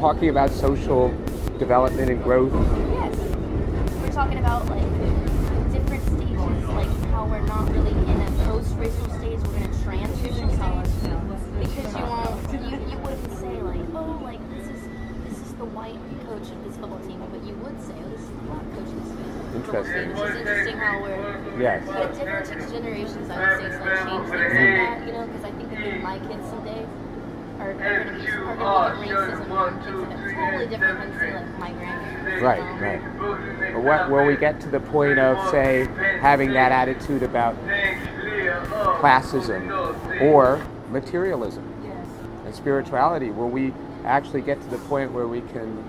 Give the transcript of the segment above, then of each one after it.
talking about social development and growth? Yes. We're talking about like different stages, like how we're not really in a post-racial stage, we're in a transition stage. Because you wouldn't say like, oh, like this is the white coach of this football team, but you would say, oh, this is the black coach of this football team. Interesting. Which is interesting how we're Yes. at different generations, I would say, so like change things like that, you know, because I think that my kids someday are going to look at racism and things in a totally different than say like my grandparents. Right. What will we get to the point of, say, having that attitude about classism or materialism and spirituality? Will we actually get to the point where we can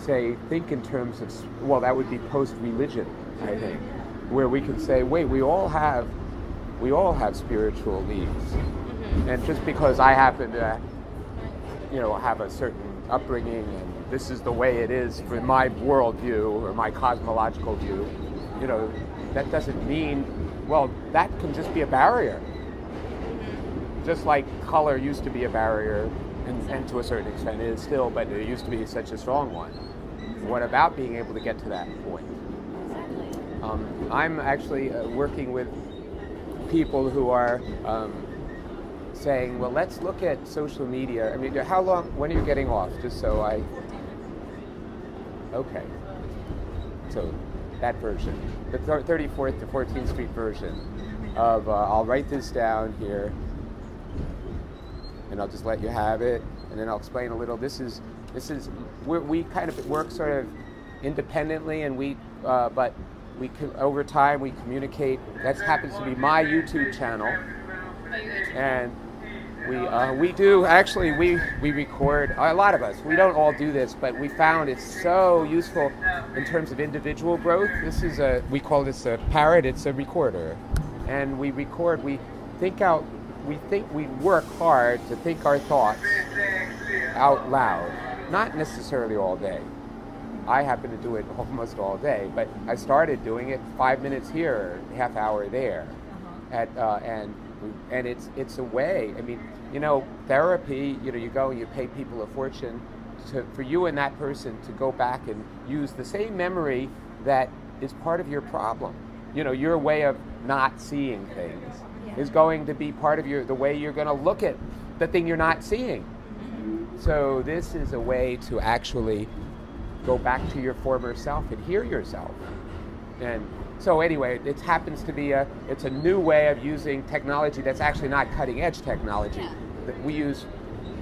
say, think in terms of, well, that would be post-religion, I think, where we can say, wait, we all have spiritual needs, and just because I happen to, have a certain upbringing and this is the way it is for my worldview or my cosmological view, that doesn't mean, well, that can just be a barrier. Just like color used to be a barrier, and to a certain extent it is still, but it used to be such a strong one. What about being able to get to that point? I'm actually working with people who are saying, well, let's look at social media. I mean, how long, when are you getting off? Just so okay. So that version, the 34th to 14th Street version of, I'll write this down here, and I'll just let you have it, and then I'll explain a little. We kind of work sort of independently, and but we over time we communicate. That happens to be my YouTube channel, and we do actually we record, a lot of us. We don't all do this, but we found it's so useful in terms of individual growth. We call this a parrot. It's a recorder, and we record. We work hard to think our thoughts out loud, not necessarily all day. I happen to do it almost all day, but I started doing it 5 minutes here, half hour there, and it's a way. I mean, therapy. You go and you pay people a fortune for you and that person to go back and use the same memory that is part of your problem. Your way of not seeing things is going to be part of the way you're going to look at the thing you're not seeing. So this is a way to actually go back to your former self and hear yourself. And so anyway, it happens to be it's a new way of using technology that's actually not cutting edge technology. Yeah. We use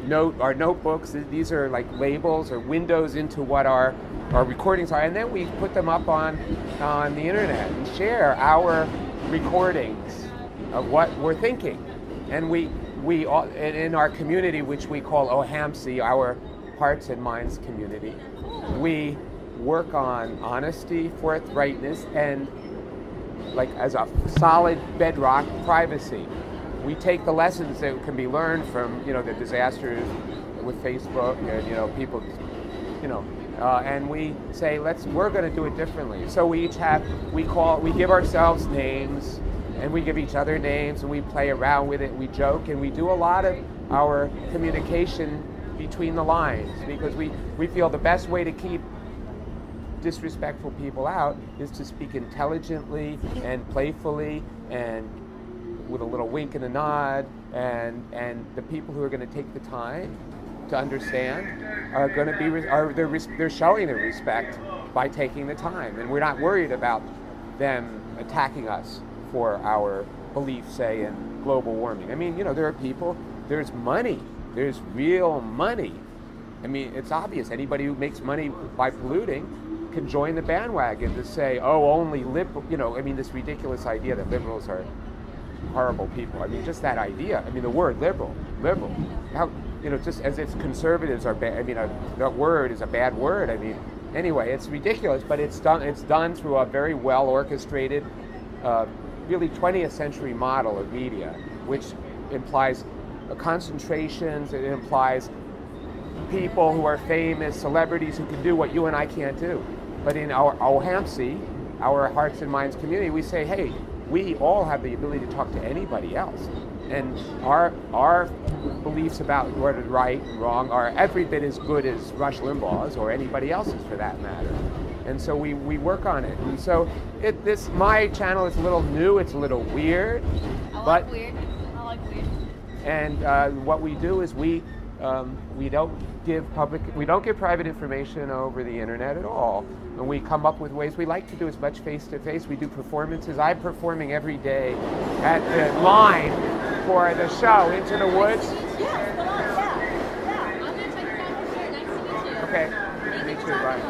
our notebooks. These are like labels or windows into what our recordings are, and then we put them up on the internet and share our recordings of what we're thinking. And we all, in our community, which we call OHAMC, our Hearts and Minds community, we work on honesty, forthrightness, and like as a solid bedrock, privacy. We take the lessons that can be learned from the disasters with Facebook and people, and we say we're going to do it differently. So we each we give ourselves names, and we give each other names, and we play around with it, we joke, and we do a lot of our communication between the lines, because we feel the best way to keep disrespectful people out is to speak intelligently and playfully and with a little wink and a nod, and the people who are going to take the time to understand are going to be they're showing their respect by taking the time, and we're not worried about them attacking us for our beliefs, say, in global warming. I mean, there are people, there's money, there's real money. I mean, it's obvious. Anybody who makes money by polluting can join the bandwagon to say, oh, only liberal, this ridiculous idea that liberals are horrible people. I mean, just that idea. I mean, the word liberal. How, just as if conservatives are bad. I mean, that word is a bad word. I mean, anyway, it's ridiculous, but it's done through a very well orchestrated, really 20th century model of media, which implies concentrations. It implies people who are famous, celebrities who can do what you and I can't do. But in our OHAMC, our Hearts and Minds community, we say, hey, we all have the ability to talk to anybody else. and our beliefs about what is right and wrong are every bit as good as Rush Limbaugh's or anybody else's for that matter. And so we work on it. And so my channel is a little new, it's a little weird. I like weird. And what we do is we don't give private information over the internet at all. And we come up with ways. We like to do as much face-to-face. We do performances. I'm performing every day at the line for the show, Into the Woods. Yeah. I'm going to check it out for sure. Nice to meet you. Okay. Me too. Bye.